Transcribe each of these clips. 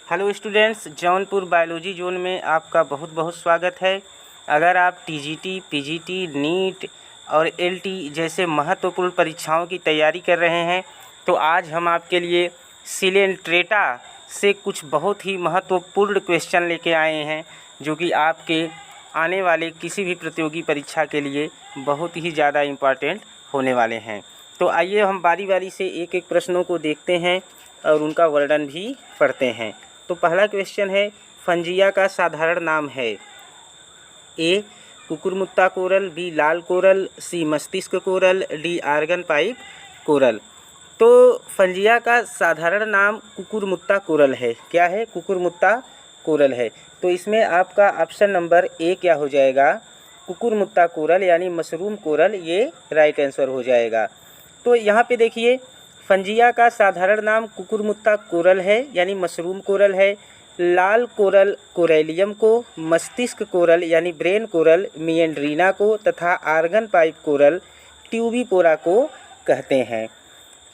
Hello students, Jaunpur biology zone में आपका बहुत बहुत स्वागत है। अगर आप टीजीटी, पीजीटी, नीट और एलटी जैसे महत्वपूर्ण परीक्षाओं की तैयारी कर रहे हैं तो आज हम आपके लिए सिलेंट्रेटा से कुछ बहुत ही महत्वपूर्ण क्वेश्चन लेके आए हैं जो कि आपके आने वाले किसी भी प्रतियोगी परीक्षा के लिए बहुत ही ज़्यादा इम्पॉर्टेंट होने वाले हैं। तो आइए हम बारी बारी से एक एक प्रश्नों को देखते हैं और उनका वर्णन भी पढ़ते हैं। तो पहला क्वेश्चन है, फंजिया का साधारण नाम है? ए कुकुरमुत्ता कोरल, बी लाल कोरल, सी मस्तिष्क coral, D organ pipe coral. तो फंजिया का साधारण नाम कुकुरमुत्ता कोरल है। क्या है? कुकुरमुत्ता कोरल है। तो इसमें आपका ऑप्शन नंबर ए क्या हो जाएगा? कुकुरमुत्ता कोरल यानी मशरूम कोरल, ये राइट आंसर हो जाएगा। तो यहाँ पे देखिए, फंजिया का साधारण नाम कुकुरमुत्ता कोरल है यानी मशरूम कोरल है। लाल कोरल कोरेलियम को, मस्तिष्क कोरल यानी ब्रेन कोरल मिएंड्रीना को तथा आर्गन पाइप कोरल ट्यूबिपोरा को कहते हैं।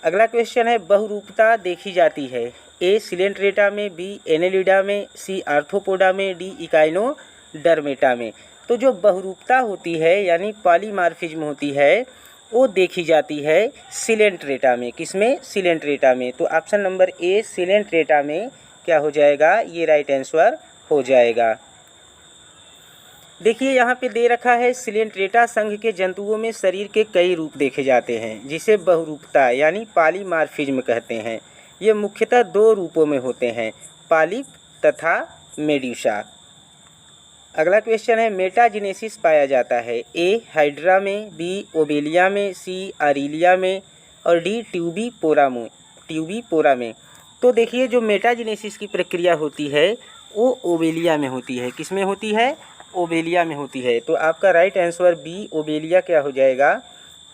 अगला क्वेश्चन है, बहुरूपता देखी जाती है? ए सिलेंट्रेटा में, बी एनेलिडा में, सी आर्थ्रोपोडा में, डी इकाइनोडर्मेटा में। तो जो बहुरूपता होती है यानी पॉलीमार्फिज्म होती है वो देखी जाती है सिलेंट्रेटा में। किसमें? सिलेंट्रेटा में। तो ऑप्शन नंबर ए सिलेंट्रेटा में क्या हो जाएगा? ये राइट आंसर हो जाएगा। देखिए यहाँ पे दे रखा है, सिलेंट्रेटा संघ के जंतुओं में शरीर के कई रूप देखे जाते हैं जिसे बहुरूपता यानी पॉलीमार्फिज्म कहते हैं। ये मुख्यतः दो रूपों में होते हैं, पॉलिप तथा मेड्यूसा। अगला क्वेश्चन है, मेटाजिनेसिस पाया जाता है? ए हाइड्रा में, बी ओबेलिया में, सी आरिलिया में और डी ट्यूबिपोरा में। तो देखिए, जो मेटाजिनेसिस की प्रक्रिया होती है वो ओबेलिया में होती है। किसमें होती है? ओबेलिया में होती है। तो आपका राइट आंसर बी ओबेलिया क्या हो जाएगा?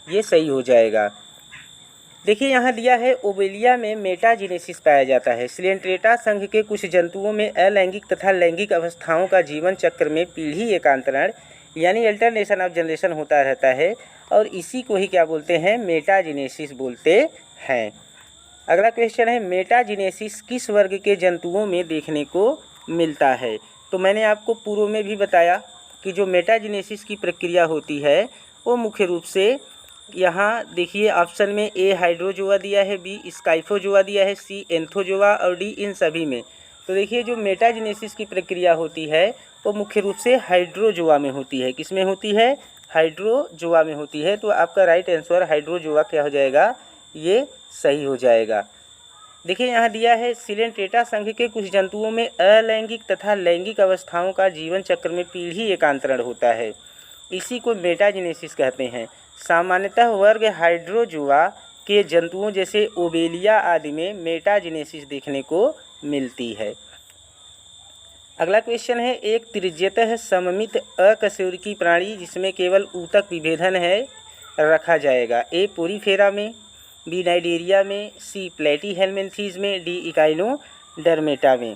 ये सही हो जाएगा। देखिए यहाँ दिया है, ओबेलिया में मेटाजिनेसिस पाया जाता है। सिलेंट्रेटा संघ के कुछ जंतुओं में अलैंगिक तथा लैंगिक अवस्थाओं का जीवन चक्र में पीढ़ी एकांतरण यानी अल्टरनेशन ऑफ जनरेशन होता रहता है और इसी को ही क्या बोलते हैं? मेटाजिनेसिस बोलते हैं। अगला क्वेश्चन है, मेटाजिनेसिस किस वर्ग के जंतुओं में देखने को मिलता है? तो मैंने आपको पूर्व में भी बताया कि जो मेटाजिनेसिस की प्रक्रिया होती है वो मुख्य रूप से यहाँ देखिए ऑप्शन में ए हाइड्रोजोआ दिया है, बी स्काइफोजोआ दिया है, सी एंथोजोआ और डी इन सभी में। तो देखिए, जो मेटाजिनेसिस की प्रक्रिया होती है वो मुख्य रूप से हाइड्रोजोआ में होती है। किसमें होती है? हाइड्रोजोआ में होती है। तो आपका राइट आंसर हाइड्रोजोआ क्या हो जाएगा? ये सही हो जाएगा। देखिए यहाँ दिया है, सिलेंट्रेटा संघ के कुछ जंतुओं में अलैंगिक तथा लैंगिक अवस्थाओं का जीवन चक्र में पीढ़ी एकांतरण होता है, इसी को मेटाजिनेसिस कहते हैं। सामान्यतः वर्ग हाइड्रोजोआ के जंतुओं जैसे ओबेलिया आदि में मेटाजिनेसिस देखने को मिलती है। अगला क्वेश्चन है, एक त्रिज्यतः सममित अकशेरुकी प्राणी जिसमें केवल ऊतक विभेदन है रखा जाएगा? ए पोरीफेरा में, बी नाइडेरिया में, सी प्लेटीहेल्मिन्थीज में, डी इकाइनोडर्मेटा में।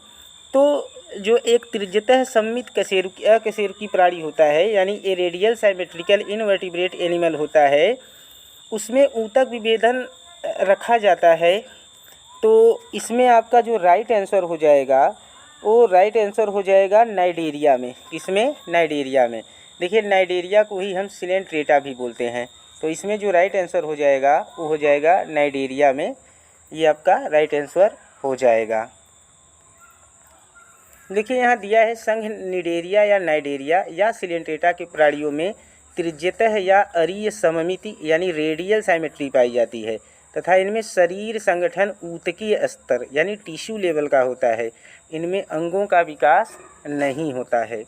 तो जो एक त्रिज्यतः सममित अकशेरुकी प्राणी होता है यानी ए रेडियल साइमेट्रिकल इनवर्टिब्रेट एनिमल होता है, उसमें ऊतक विभेदन रखा जाता है। तो इसमें आपका जो राइट आंसर हो जाएगा वो राइट आंसर हो जाएगा नाइडेरिया में। किसमें? नाइडेरिया में। देखिए, नाइडेरिया को ही हम सिलेंट्रेटा भी बोलते हैं। तो इसमें जो राइट आंसर हो जाएगा वो हो जाएगा नाइडेरिया में। ये आपका राइट आंसर हो जाएगा। देखिए यहाँ दिया है, संघ निडेरिया या नाइडेरिया या सिलेंट्रेटा के प्राणियों में त्रिज्यतः या अरीय सममिति यानी रेडियल साइमेट्री पाई जाती है तथा इनमें शरीर संगठन ऊतकीय स्तर यानी टिश्यू लेवल का होता है। इनमें अंगों का विकास नहीं होता है।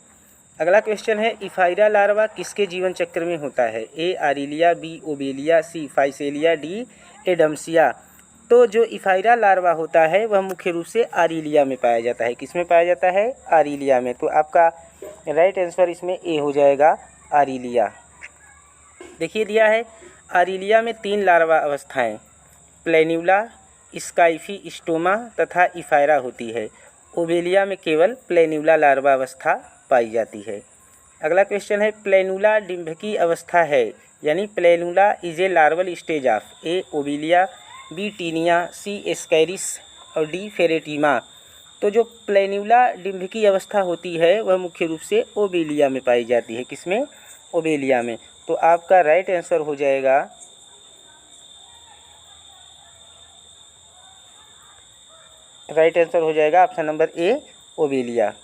अगला क्वेश्चन है, इफाइरा लार्वा किसके जीवन चक्र में होता है? ए आरिलिया, बी ओबेलिया, सी फाइसेलिया, डी एडम्सिया। तो जो इफाइरा लार्वा होता है वह मुख्य रूप से आरिलिया में पाया जाता है। किस में पाया जाता है? आरिलिया में। तो आपका राइट आंसर इसमें ए हो जाएगा, आरिलिया। देखिए दिया है, आरिलिया में 3 लार्वा अवस्थाएं प्लेन्यूला, स्काइफी स्टोमा तथा इफाइरा होती है। ओबेलिया में केवल प्लेन्यूला लार्वा अवस्था पाई जाती है। अगला क्वेश्चन है, प्लेन्यूला डिंभकी अवस्था है यानी planula is a larval stage of a Obelia, B Taenia, C Ascaris और डी फेरेटिमा। तो जो प्लेन्युला डिम्भ की अवस्था होती है वह मुख्य रूप से ओबेलिया में पाई जाती है। किसमें? ओबेलिया में। तो आपका राइट आंसर हो जाएगा ऑप्शन नंबर ए, ओबेलिया।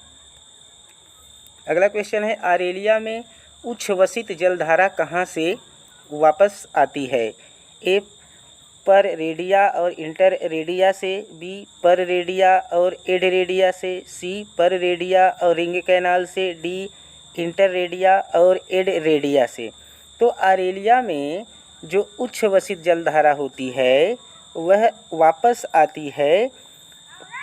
अगला क्वेश्चन है, आरेलिया में उच्छ्वसित जलधारा कहाँ से वापस आती है? ए, पर रेडिया और इंटर रेडिया से, बी, पर रेडिया और एड रेडिया से, सी, पर रेडिया और रिंग कैनाल से, डी, इंटर रेडिया और एड रेडिया से। तो आरेलिया में जो उच्छ्वसित जलधारा होती है वह वापस आती है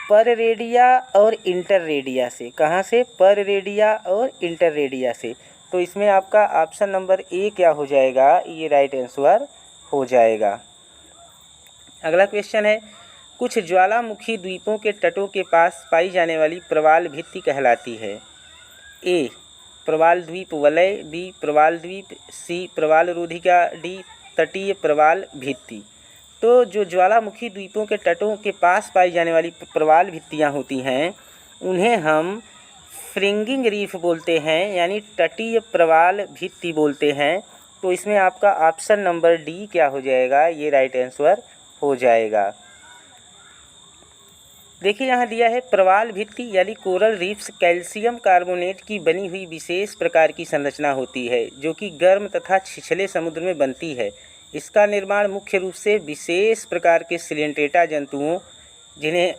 पर रेडिया और इंटर रेडिया से। कहाँ से? पर रेडिया और इंटर रेडिया से। तो इसमें आपका ऑप्शन नंबर ए क्या हो जाएगा? ये राइट आंसर हो जाएगा। अगला क्वेश्चन है, कुछ ज्वालामुखी द्वीपों के तटों के पास पाई जाने वाली प्रवाल भित्ति कहलाती है? ए, प्रवाल द्वीप वलय, बी, प्रवाल द्वीप, सी, प्रवाल रोधिका, डी, तटीय प्रवाल भित्ति। तो जो ज्वालामुखी द्वीपों के तटों के पास पाई जाने वाली प्रवाल भित्तियाँ होती हैं उन्हें हम फ्रिंगिंग रीफ बोलते हैं, यानी तटीय प्रवाल भित्ति बोलते हैं। तो इसमें आपका ऑप्शन नंबर डी क्या हो जाएगा? ये राइट आंसर हो जाएगा। देखिए यहाँ दिया है, प्रवाल भित्ति यानी कोरल रीफ्स कैल्शियम कार्बोनेट की बनी हुई विशेष प्रकार की संरचना होती है जो कि गर्म तथा छिछले समुद्र में बनती है। इसका निर्माण मुख्य रूप से विशेष प्रकार के सिलेंट्रेटा जंतुओं, जिन्हें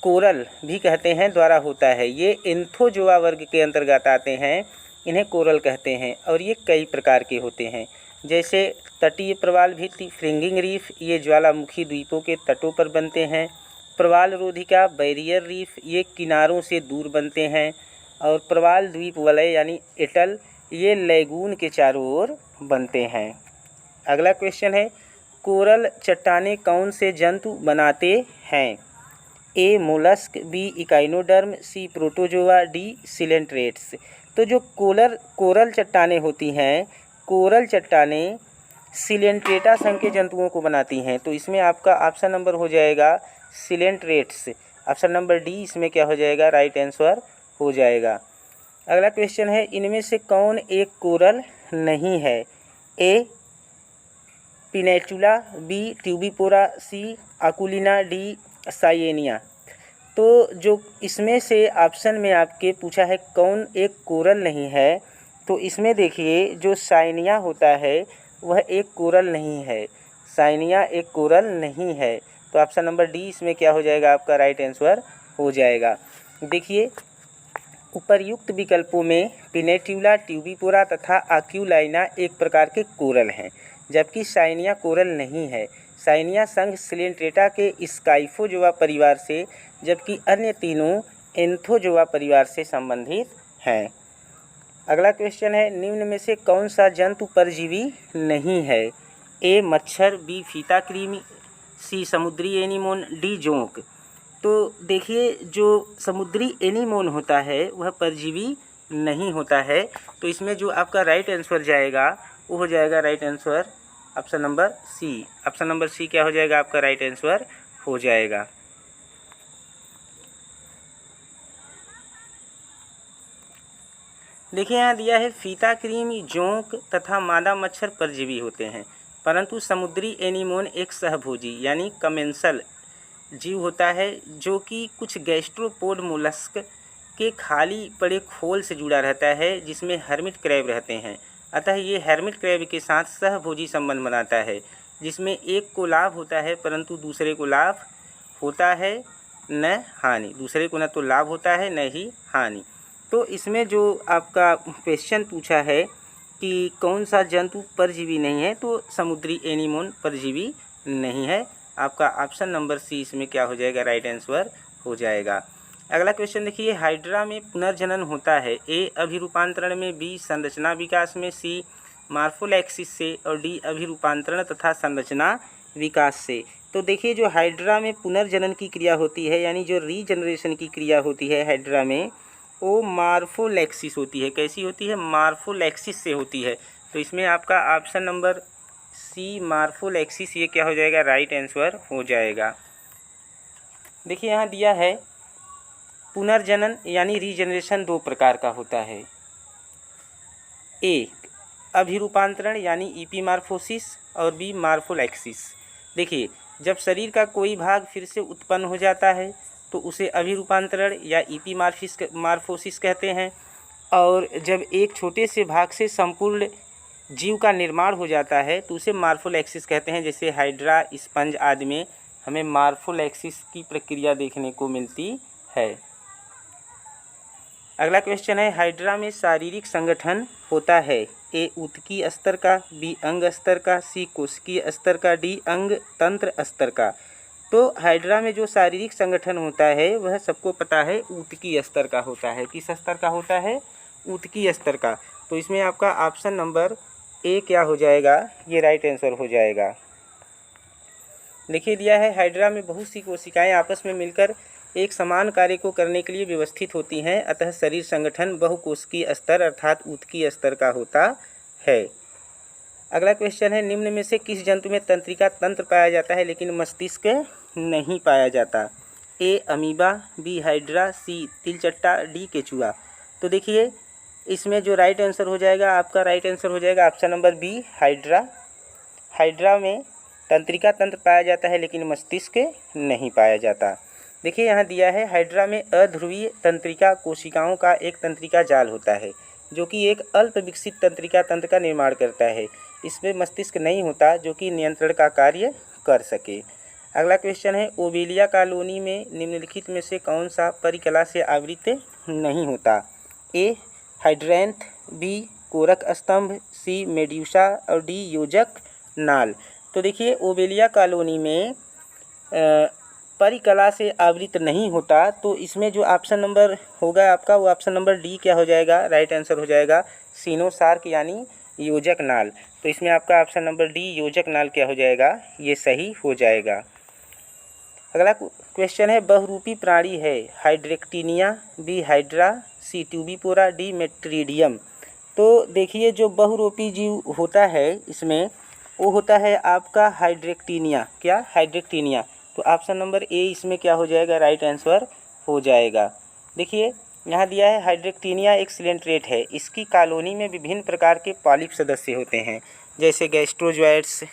कोरल भी कहते हैं, द्वारा होता है। ये एंथोजोआ वर्ग के अंतर्गत आते हैं, इन्हें कोरल कहते हैं और ये कई प्रकार के होते हैं, जैसे तटीय प्रवाल भित्ति, फ्रिंगिंग रीफ, ये ज्वालामुखी द्वीपों के तटों पर बनते हैं। प्रवाल रोधिका, बैरियर रीफ, ये किनारों से दूर बनते हैं। और प्रवाल द्वीप वलय यानी एटल, ये लैगून के चारों ओर बनते हैं। अगला क्वेश्चन है, कोरल चट्टानें कौन से जंतु बनाते हैं? ए, मोलस्क, बी, इकाइनोडर्म, सी, प्रोटोजोआ, डी, सिलेंट्रेट्स। तो जो कोरल चट्टानें होती हैं, कोरल चट्टानें सिलेंट्रेटा संघ के जंतुओं को बनाती हैं। तो इसमें आपका ऑप्शन नंबर हो जाएगा सिलेंट्रेट्स। ऑप्शन नंबर डी इसमें क्या हो जाएगा? राइट आंसर हो जाएगा। अगला क्वेश्चन है, इनमें से कौन एक कोरल नहीं है? ए, पिनेचुला, बी, ट्यूबिपोरा, सी, अकुलिना, डी, साइएनिया। तो जो इसमें से ऑप्शन में आपके पूछा है कौन एक कोरल नहीं है, तो इसमें देखिए जो साइनिया होता है वह एक कोरल नहीं है। साइनिया एक कोरल नहीं है। तो ऑप्शन नंबर डी इसमें क्या हो जाएगा? आपका राइट आंसर हो जाएगा। देखिए उपर्युक्त विकल्पों में पिनेट्यूला, ट्यूबिपोरा तथा अक्यूलाइना एक प्रकार के कोरल हैं, जबकि साइनिया कोरल नहीं है। साइनिया संघ सिलेंट्रेटा के स्काइफोजोआ परिवार से, जबकि अन्य तीनों एंथोजोआ परिवार से संबंधित हैं। अगला क्वेश्चन है, निम्न में से कौन सा जंतु परजीवी नहीं है? ए, मच्छर, बी, फीता कृमि, सी, समुद्री एनीमोन, डी, जोंक। तो देखिए जो समुद्री एनीमोन होता है वह परजीवी नहीं होता है। तो इसमें जो आपका राइट आंसर जाएगा वो हो जाएगा right answer option number C. Option number C क्या हो जाएगा? आपका राइट आंसर हो जाएगा। देखिए यहाँ दिया है, फीता कृमि, जोंक तथा मादा मच्छर परजीवी होते हैं, परंतु समुद्री एनीमोन एक सहभोजी यानी कमेंसल जीव होता है जो कि कुछ गैस्ट्रोपोड मोलस्क के खाली पड़े खोल से जुड़ा रहता है, जिसमें हर्मिट क्रैब रहते हैं। अतः ये हर्मिट क्रैब के साथ सहभोजी संबंध बनाता है, जिसमें एक को लाभ होता है परंतु दूसरे को लाभ होता है न हानि। दूसरे को न तो लाभ होता है न ही हानि। तो इसमें जो आपका क्वेश्चन पूछा है कि कौन सा जंतु परजीवी नहीं है, तो समुद्री एनीमोन परजीवी नहीं है। आपका ऑप्शन नंबर सी इसमें क्या हो जाएगा? राइट आंसर हो जाएगा। अगला क्वेश्चन देखिए, हाइड्रा में पुनर्जनन होता है? ए, अभिरूपांतरण में, बी, संरचना विकास में, सी, मार्फोलैक्सिस से और डी, अभिरूपांतरण तथा संरचना विकास से। तो देखिए जो हाइड्रा में पुनर्जनन की क्रिया होती है, यानी जो रीजनरेशन की क्रिया होती है हाइड्रा में, वो मार्फोलैक्सिस होती है। कैसी होती है? मार्फोलैक्सिस से होती है। तो इसमें आपका ऑप्शन नंबर सी, मार्फोलैक्सिस, ये क्या हो जाएगा? राइट आंसर हो जाएगा। देखिए यहाँ दिया है, पुनर्जनन यानी रीजनरेशन दो प्रकार का होता है। ए अभिरूपांतरण यानी ईपीमॉर्फोसिस और बी मॉर्फोलैक्सिस। देखिए, जब शरीर का कोई भाग फिर से उत्पन्न हो जाता है तो उसे अभिरूपांतरण या मॉर्फोसिस कहते हैं, और जब एक छोटे से भाग से संपूर्ण जीव का निर्माण हो जाता है तो उसे मॉर्फोलैक्सिस कहते हैं। जैसे हाइड्रा, स्पंज आदि में हमें मॉर्फोलैक्सिस की प्रक्रिया देखने को मिलती है। अगला क्वेश्चन है, हाइड्रा में शारीरिक संगठन होता है। ए ऊतकीय स्तर का, बी अंग स्तर का, सी कोशिकीय स्तर का, डी अंग तंत्र स्तर का। तो हाइड्रा में जो शारीरिक संगठन होता है वह सबको पता है ऊतकीय स्तर का होता है। किस स्तर का होता है? ऊतकीय स्तर का। तो इसमें आपका ऑप्शन नंबर ए क्या हो जाएगा? ये राइट आंसर हो जाएगा। देखिए दिया है, हाइड्रा में बहुत सी कोशिकाएं आपस में मिलकर एक समान कार्य को करने के लिए व्यवस्थित होती हैं, अतः शरीर संगठन बहुकोशिकीय स्तर अर्थात ऊतकीय स्तर का होता है। अगला क्वेश्चन है, निम्न में से किस जंतु में तंत्रिका तंत्र पाया जाता है लेकिन मस्तिष्क नहीं पाया जाता? ए अमीबा, बी हाइड्रा, सी तिलचट्टा, डी केचुआ। तो देखिए, इसमें जो राइट आंसर हो जाएगा, आपका राइट आंसर हो जाएगा option number B hydra. Hydra में तंत्रिका तंत्र पाया जाता है लेकिन मस्तिष्क नहीं पाया जाता। देखिए यहाँ दिया है, हाइड्रा में अध्रुवीय तंत्रिका कोशिकाओं का एक तंत्रिका जाल होता है जो कि एक अल्प विकसित तंत्रिका तंत्र का निर्माण करता है। इसमें मस्तिष्क नहीं होता जो कि नियंत्रण का कार्य कर सके। अगला क्वेश्चन है, ओबेलिया कॉलोनी में निम्नलिखित में से कौन सा परिकला से आवृत नहीं होता? ए हाइड्रेंथ, बी कोरक स्तंभ, सी मेड्यूसा और डी योजक नाल। तो देखिए, ओबेलिया कॉलोनी में परिकला से आवृत नहीं होता, तो इसमें जो ऑप्शन नंबर होगा आपका, वो ऑप्शन नंबर डी क्या हो जाएगा? राइट आंसर हो जाएगा सीनोसार्क यानी योजक नाल। तो इसमें आपका ऑप्शन नंबर डी योजक नाल क्या हो जाएगा? ये सही हो जाएगा। अगला क्वेश्चन है, बहुरूपी प्राणी है। हाइड्रेक्टिनिया, बी हाइड्रा, सी ट्यूबिपोरा, डी मेट्रीडियम। तो देखिए, जो बहुरूपी जीव होता है इसमें वो होता है आपका हाइड्रेक्टिनिया। क्या? हाइड्रेक्टिनिया। तो ऑप्शन नंबर ए इसमें क्या हो जाएगा? राइट आंसर हो जाएगा। देखिए यहाँ दिया है, हाइड्रेक्टिनिया एक सिलेंट्रेट है। इसकी कॉलोनी में विभिन्न प्रकार के पॉलिप सदस्य होते हैं, जैसे गैस्ट्रोजॉइड्स,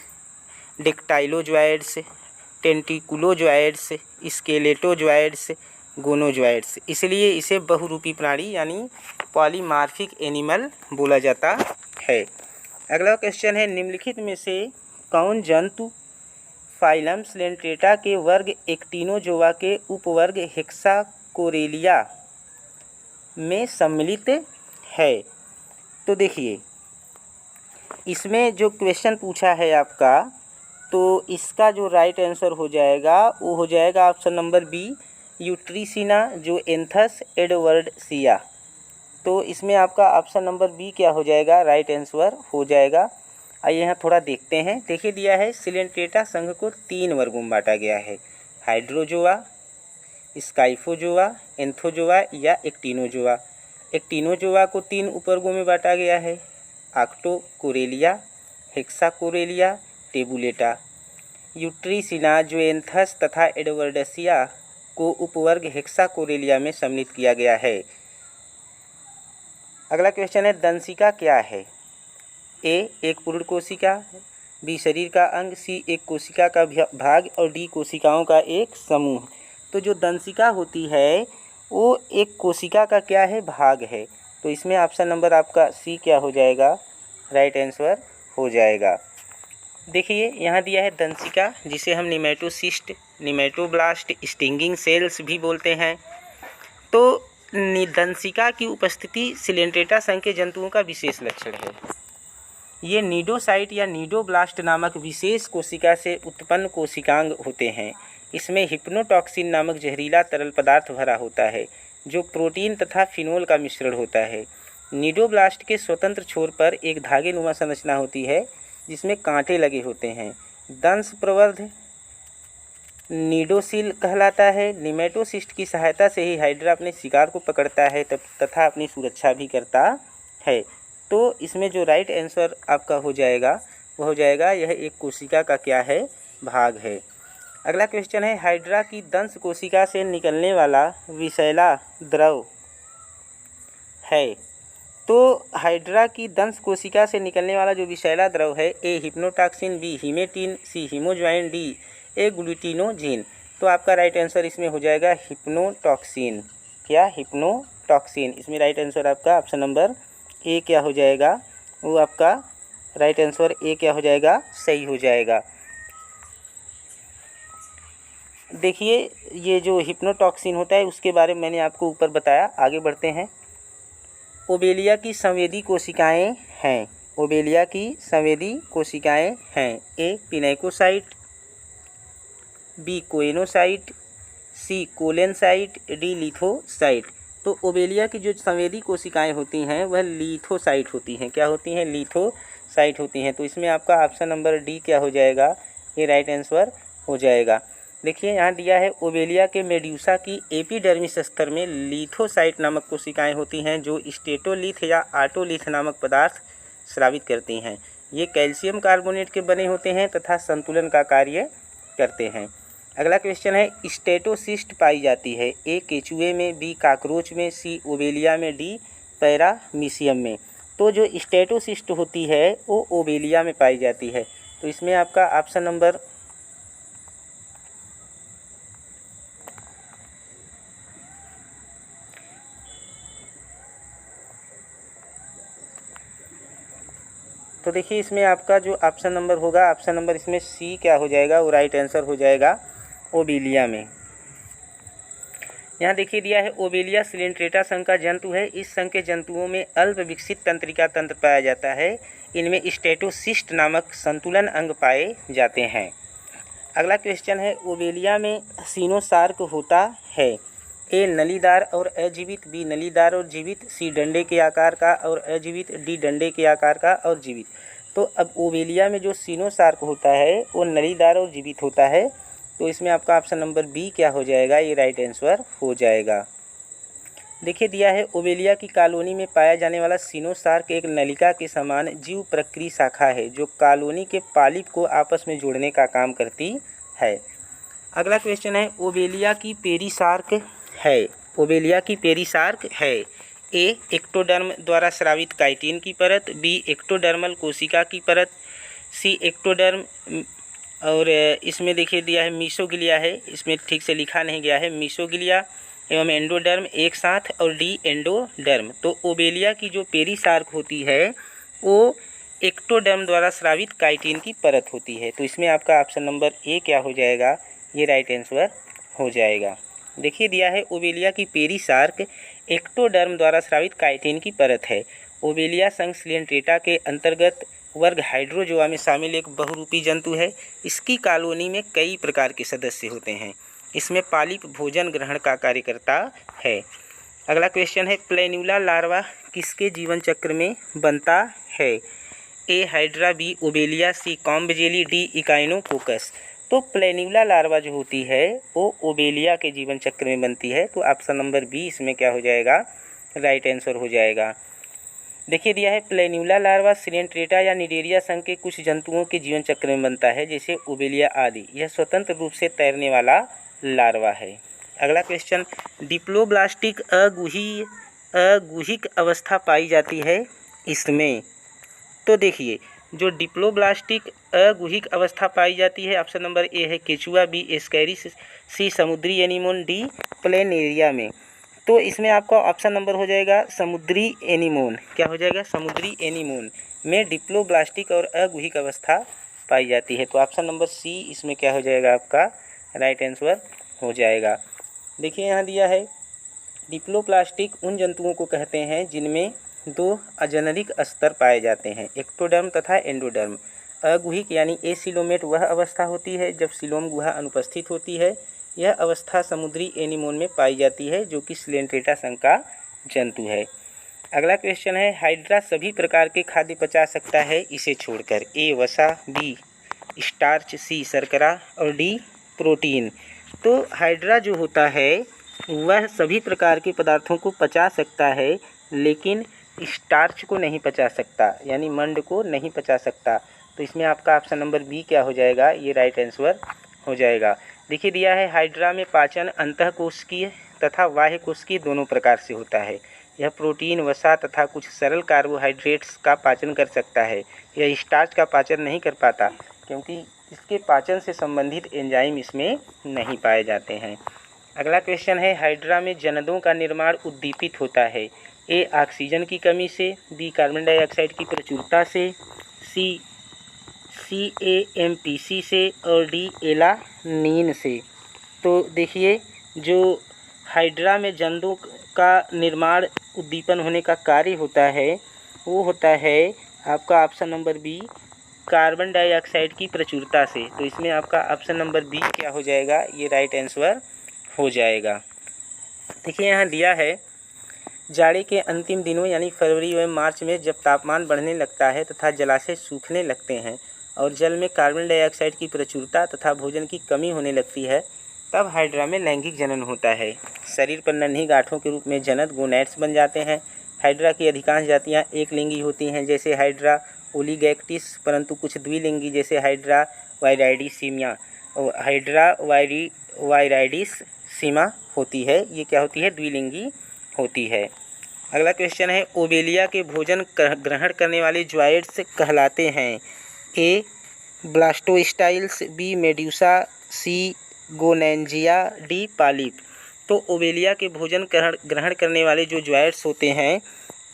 डिक्टाइलोजॉइड्स, टेंटिकुलोजॉइड्स, स्केलेटोजॉइड्स, गोनोजॉइड्स। इसलिए इसे बहुरूपी प्राणी यानी पॉलीमार्फिक एनिमल बोला जाता है। अगला क्वेश्चन है, निम्नलिखित में से कौन जंतु फाइलम सिलेंट्रेटा के वर्ग एक्टिनोजोआ के उपवर्ग हेक्साकोरेलिया में सम्मिलित है? तो देखिए, इसमें जो क्वेश्चन पूछा है आपका, तो इसका जो राइट आंसर हो जाएगा वो हो जाएगा ऑप्शन नंबर बी यूट्रिसिना जो एंथस एडवर्डसिया। तो इसमें आपका ऑप्शन नंबर बी क्या हो जाएगा? राइट आंसर हो जाएगा। आइए यहाँ थोड़ा देखते हैं। देखिए दिया है, सिलेंट्रेटा संघ को 3 वर्गों में बांटा गया है, हाइड्रोजोआ, स्काइफोजोआ, एंथोजोआ या एक्टिनोजोआ। एक्टिनोजोआ को 3 उपवर्गों में बांटा गया है, ऑक्टोकोरेलिया, हेक्साकोरेलिया, टेबुलेटा। यूट्रिसिना, जोएंथस तथा एडवर्डसिया को उपवर्ग हेक्साकोरेलिया में सम्मिलित किया गया है। अगला क्वेश्चन है, दंशिका क्या है? ए एक पूर्ण कोशिका, बी शरीर का अंग, सी एक कोशिका का भाग और डी कोशिकाओं का एक समूह। तो जो दंशिका होती है वो एक कोशिका का क्या है? भाग है। तो इसमें ऑप्शन नंबर आपका सी क्या हो जाएगा? राइट आंसर हो जाएगा। देखिए यहाँ दिया है, दंशिका जिसे हम निमेटोसिस्ट, निमेटोब्लास्ट, स्टिंगिंग सेल्स भी बोलते हैं। तो दंशिका की उपस्थिति सिलेंट्रेटा संघ के जंतुओं का विशेष लक्षण है। ये नीडोसाइट या नीडोब्लास्ट नामक विशेष कोशिका से उत्पन्न कोशिकांग होते हैं। इसमें हिप्नोटॉक्सिन नामक जहरीला तरल पदार्थ भरा होता है जो प्रोटीन तथा फिनोल का मिश्रण होता है। नीडोब्लास्ट के स्वतंत्र छोर पर एक धागेनुमा संरचना होती है जिसमें कांटे लगे होते हैं। दंश प्रवर्ध नीडोसिल कहलाता है। निमेटोसिस्ट की सहायता से ही हाइड्रा अपने शिकार को पकड़ता है तथा अपनी सुरक्षा भी करता है। तो इसमें जो राइट आंसर आपका हो जाएगा वह हो जाएगा, यह एक कोशिका का क्या है? भाग है। अगला क्वेश्चन है हाइड्रा की दंश कोशिका से निकलने वाला विषैला द्रव है। तो हाइड्रा की दंश कोशिका से निकलने वाला जो विषैला द्रव है, A hypnotoxin, B hematin, C hemozoin, D agglutinogen. तो आपका राइट आंसर इसमें हो जाएगा हिप्नोटॉक्सिन। क्या? हिप्नोटॉक्सिन। इसमें राइट आंसर आपका ऑप्शन नंबर ए क्या हो जाएगा, वो आपका राइट आंसर ए क्या हो जाएगा, सही हो जाएगा। देखिए ये जो हिप्नोटॉक्सिन होता है उसके बारे में मैंने आपको ऊपर बताया। आगे बढ़ते हैं। ओबेलिया की संवेदी कोशिकाएं हैं। ओबेलिया की संवेदी कोशिकाएं हैं। ए पिनेकोसाइट, बी कोएनोसाइट, सी कोलेनसाइट, डी लिथोसाइट। तो ओबेलिया की जो संवेदी कोशिकाएं होती हैं वह लिथोसाइट होती हैं। क्या होती हैं? लिथोसाइट होती हैं। तो इसमें आपका ऑप्शन नंबर डी क्या हो जाएगा, ये राइट आंसर हो जाएगा। देखिए यहाँ दिया है ओबेलिया के मेड्यूसा की एपिडर्मिस स्तर में लिथोसाइट नामक कोशिकाएं होती हैं जो स्टेटोलिथ या ऑटोलिथ नामक पदार्थ स्रावित करती हैं। ये कैल्शियम कार्बोनेट के बने होते हैं तथा संतुलन का कार्य करते हैं। अगला क्वेश्चन है स्टेटोसिस्ट पाई जाती है। ए केचुए में, बी काकरोच में, सी ओबेलिया में, डी पैरामीशियम में। तो जो स्टेटोसिस्ट होती है वो ओबेलिया में पाई जाती है। तो इसमें आपका ऑप्शन नंबर तो देखिए इसमें आपका जो ऑप्शन नंबर होगा, ऑप्शन नंबर इसमें सी क्या हो जाएगा, वो राइट आंसर हो जाएगा ओबेलिया में। यहाँ देखिए दिया है ओबेलिया सिलेंट्रेटा संघ का जंतु है। इस संघ के जंतुओं में अल्प विकसित तंत्रिका तंत्र पाया जाता है। इनमें स्टेटोसिस्ट नामक संतुलन अंग पाए जाते हैं। अगला क्वेश्चन है ओबेलिया में सीनोसार्क होता है। ए नलीदार और अजीवित, बी नलीदार और जीवित, सी डंडे के आकार का और अजीवित, डी डंडे के आकार का और जीवित। तो अब ओबेलिया में जो सीनोसार्क होता है वो नलीदार और जीवित होता है। तो इसमें आपका ऑप्शन नंबर बी क्या हो जाएगा, ये राइट आंसर हो जाएगा। देखिए दिया है ओबेलिया की कॉलोनी में पाया जाने वाला सीनोसार्क एक नलिका के समान जीव प्रक्रिया शाखा है जो कॉलोनी के पॉलिप को आपस में जोड़ने का काम करती है। अगला क्वेश्चन है ओबेलिया की पेरिसार्क है। ओबेलिया की पेरिसार्क है। ए एक्टोडर्म द्वारा स्रावित काइटिन की परत, बी एक्टोडर्मल कोशिका की परत, सी एक्टोडर्म और इसमें देखिए दिया है मीसोगिलिया है, इसमें ठीक से लिखा नहीं गया है, मीसोगिलिया एवं एंडोडर्म एक साथ, और डी एंडोडर्म। तो ओबेलिया की जो पेरिसार्क होती है वो एक्टोडर्म द्वारा स्रावित काइटिन की परत होती है। तो इसमें आपका ऑप्शन नंबर ए क्या हो जाएगा, ये राइट आंसर हो जाएगा। देखिए दिया है ओबेलिया की पेरिसार्क एक्टोडर्म द्वारा स्रावित काइटिन की परत है। ओबेलिया संघ सिलेंट्रेटा के अंतर्गत वर्ग हाइड्रोजोआ में शामिल एक बहुरूपी जंतु है। इसकी कॉलोनी में कई प्रकार के सदस्य होते हैं। इसमें पॉलिप भोजन ग्रहण का कार्य करता है। अगला क्वेश्चन है प्लेन्यूला लार्वा किसके जीवन चक्र में बनता है। A Hydra, B Obelia, C comb jelly, D Echinococcus. तो प्लेन्यूला लार्वा जो होती है वो ओबेलिया के जीवन चक्र में बनती है। तो ऑप्शन नंबर बी इसमें क्या हो जाएगा, राइट आंसर हो जाएगा। देखिए दिया है प्लेन्यूला लार्वा सिलेंट्रेटा या निडेरिया संघ के कुछ जंतुओं के जीवन चक्र में बनता है जैसे ओबेलिया आदि। यह स्वतंत्र रूप से तैरने वाला लार्वा है। अगला क्वेश्चन डिप्लोब्लास्टिक अगुहिक अवस्था पाई जाती है इसमें। तो देखिए जो डिप्लोब्लास्टिक अगुहिक अवस्था पाई जाती है ऑप्शन नंबर ए है केचुआ, बी एस्कैरिस, सी समुद्री एनीमोन, डी प्लेनेरिया में। तो इसमें आपका ऑप्शन नंबर हो जाएगा समुद्री एनीमोन। क्या हो जाएगा, समुद्री एनीमोन में डिप्लोब्लास्टिक और अगुहिक अवस्था पाई जाती है। तो ऑप्शन नंबर सी इसमें क्या हो जाएगा, आपका राइट आंसर हो जाएगा। देखिए यहाँ दिया है डिप्लोप्लास्टिक उन जंतुओं को कहते हैं जिनमें दो अजेनरिक स्तर पाए जाते हैं, एक्टोडर्म तथा एंडोडर्म। अगुहिक यानी एसिलोमेट वह अवस्था होती है जब सिलोम गुहा अनुपस्थित होती है। यह अवस्था समुद्री एनीमोन में पाई जाती है जो कि सिलेंट्रेटा संघ का जंतु है। अगला क्वेश्चन है हाइड्रा सभी प्रकार के खाद्य पचा सकता है इसे छोड़कर। ए वसा, बी स्टार्च, सी शर्करा और डी प्रोटीन। तो हाइड्रा जो होता है वह सभी प्रकार के पदार्थों को पचा सकता है लेकिन स्टार्च को नहीं पचा सकता, यानी मंड को नहीं पचा सकता। तो इसमें आपका ऑप्शन नंबर बी क्या हो जाएगा, ये राइट आंसर हो जाएगा। देखिए दिया है हाइड्रा में पाचन अंतःकोशिकीय तथा बाह्य कोशिकीय दोनों प्रकार से होता है। यह प्रोटीन, वसा तथा कुछ सरल कार्बोहाइड्रेट्स का पाचन कर सकता है। यह स्टार्च का पाचन नहीं कर पाता क्योंकि इसके पाचन से संबंधित एंजाइम इसमें नहीं पाए जाते हैं। अगला क्वेश्चन है हाइड्रा में जनदों का निर्माण उद्दीपित होता है। ए ऑक्सीजन की कमी से, बी कार्बन डाइऑक्साइड की प्रचुरता से, सी CAMPC से और डी एलानीन से। तो देखिए जो हाइड्रा में जंतुओं का निर्माण उद्दीपन होने का कार्य होता है वो होता है आपका option number B carbon dioxide की प्रचुरता से। तो इसमें आपका ऑप्शन नंबर बी क्या हो जाएगा, ये राइट आंसर हो जाएगा। देखिए यहाँ दिया है जाड़े के अंतिम दिनों यानी फरवरी एवं मार्च में जब तापमान बढ़ने लगता है तथा जलाशय सूखने लगते हैं और जल में कार्बन डाइऑक्साइड की प्रचुरता तथा भोजन की कमी होने लगती है, तब हाइड्रा में लैंगिक जनन होता है। शरीर पर नन्ही गांठों के रूप में जनन गोनैड्स बन जाते हैं। हाइड्रा की अधिकांश जातियां एक लिंगी होती हैं जैसे हाइड्रा ओलिगैक्टिस, परंतु कुछ द्विलिंगी जैसे हाइड्रा वायराइडिसिमिया हाइड्रा वायराइडिसिमा होती है। ये क्या होती है, द्विलिंगी होती है। अगला क्वेश्चन है ओबेलिया के भोजन ग्रहण करने वाले ज्वाइड्स कहलाते हैं। ए ब्लास्टोस्टाइल्स, बी मेड्यूसा, सी गोनैंजिया, डी पॉलिप। तो ओबेलिया के भोजन ग्रहण करने वाले जो ज्वाइड्स होते हैं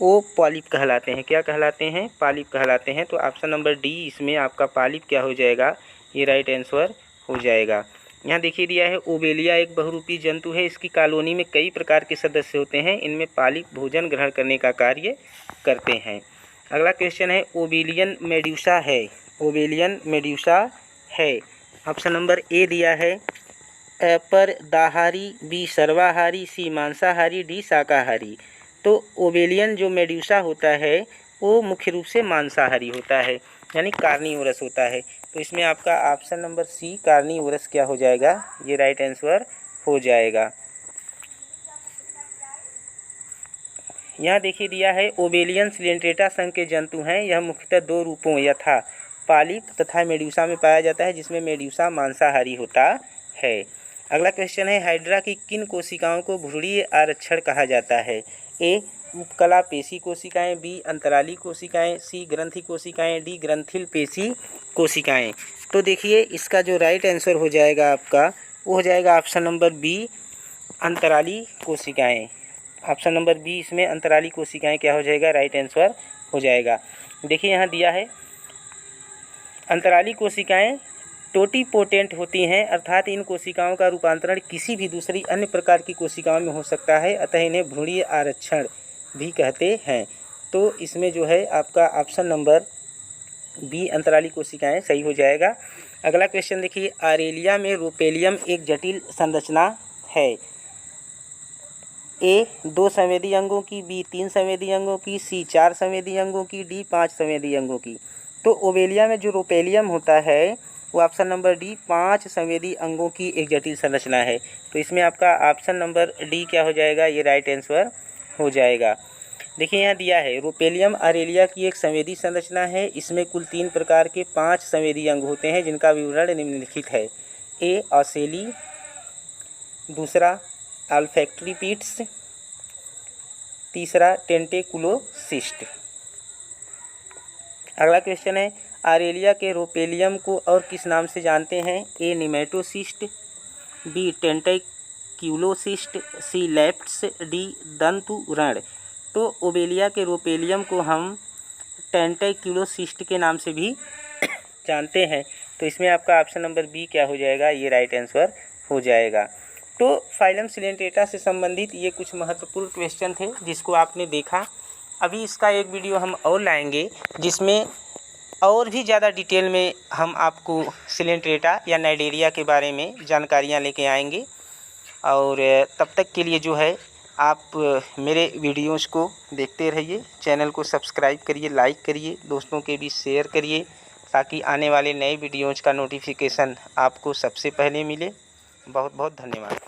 वो पॉलिप कहलाते हैं। क्या कहलाते हैं, पॉलिप कहलाते हैं। तो ऑप्शन नंबर डी इसमें आपका पॉलिप क्या हो जाएगा, ये राइट आंसर हो जाएगा। यहाँ देखिए दिया है ओबेलिया एक बहुरूपी जंतु है। इसकी कॉलोनी में कई प्रकार के सदस्य होते हैं। इनमें पॉलिप भोजन ग्रहण करने का कार्य करते हैं। अगला क्वेश्चन है ओबेलियन मेड्यूसा है। ओबेलियन मेड्यूसा है। ऑप्शन नंबर ए दिया है परदाहारी, बी सर्वाहारी, सी मांसाहारी, डी शाकाहारी। तो ओबेलियन जो मेड्यूसा होता है वो मुख्य रूप से मांसाहारी होता है यानी कार्निवोरस होता है। तो इसमें आपका ऑप्शन नंबर सी कार्निवोरस क्या हो जाएगा, ये राइट आंसर हो जाएगा। यहाँ देखिए दिया है ओबेलियन सिलेंट्रेटा संघ के जंतु हैं। यह मुख्यतः दो रूपों यथा पॉलिप तथा मेड्यूसा में पाया जाता है, जिसमें मेड्यूसा मांसाहारी होता है। अगला क्वेश्चन है हाइड्रा की किन कोशिकाओं को भ्रूणीय आरक्षण कहा जाता है। ए उपकला पेशी कोशिकाएं, बी अंतराली कोशिकाएं, सी ग्रंथि कोशिकाएं, डी ग्रंथिल पेशी कोशिकाएं। तो देखिए इसका जो राइट आंसर हो जाएगा आपका वो हो जाएगा ऑप्शन नंबर बी अंतराली कोशिकाएं। ऑप्शन नंबर बी इसमें अंतराली कोशिकाएं क्या हो जाएगा, राइट आंसर हो जाएगा। देखिए यहाँ दिया है अंतराली कोशिकाएं टोटीपोटेंट होती हैं, अर्थात इन कोशिकाओं का रूपांतरण किसी भी दूसरी अन्य प्रकार की कोशिकाओं में हो सकता है, अतः इन्हें भ्रूणीय आरक्षण भी कहते हैं। तो इसमें जो है आपका ऑप्शन नंबर बी अंतराली कोशिकाएं सही हो जाएगा। अगला क्वेश्चन देखिए आरेलिया में रोपेलियम एक जटिल संरचना है। ए 2 संवेदी अंगों की, बी 3 संवेदी अंगों की, सी 4 संवेदी अंगों की, डी 5 संवेदी अंगों की। तो ओबेलिया में जो रोपेलियम होता है वो ऑप्शन नंबर डी 5 संवेदी अंगों की एक जटिल संरचना है। तो इसमें आपका ऑप्शन नंबर डी क्या हो जाएगा, ये राइट आंसर हो जाएगा। देखिए यहाँ दिया है रोपेलियम आरेलिया की एक संवेदी संरचना है। इसमें कुल 3 प्रकार के 5 संवेदी अंग होते हैं जिनका विवरण निम्नलिखित है। ए ऑसेली, दूसरा ऑल्फैक्टरी पिट्स, तीसरा टेंटेकुलोसिस्ट। अगला क्वेश्चन है आरेलिया के रोपेलियम को और किस नाम से जानते हैं। ए निमेटोसिस्ट, बी टेंटेक्युलोसिस्ट, सी लेप्ट्स, डी दंतुरण। तो ओबेलिया के रोपेलियम को हम टेंटेक्युलोसिस्ट के नाम से भी जानते हैं। तो इसमें आपका ऑप्शन नंबर बी क्या हो जाएगा, ये राइट आंसर हो जाएगा। तो फाइलम सिलेंट्रेटा से संबंधित ये कुछ महत्वपूर्ण क्वेश्चन थे जिसको आपने देखा। अभी इसका एक वीडियो हम और लाएंगे जिसमें और भी ज़्यादा डिटेल में हम आपको सिलेंट्रेटा या नाइडेरिया के बारे में जानकारियाँ लेके आएंगे। और तब तक के लिए जो है आप मेरे वीडियोज़ को देखते रहिए, चैनल को सब्सक्राइब करिए, लाइक करिए, दोस्तों के बीच शेयर करिए ताकि आने वाले नए वीडियोज़ का नोटिफिकेशन आपको सबसे पहले मिले। बहुत बहुत धन्यवाद।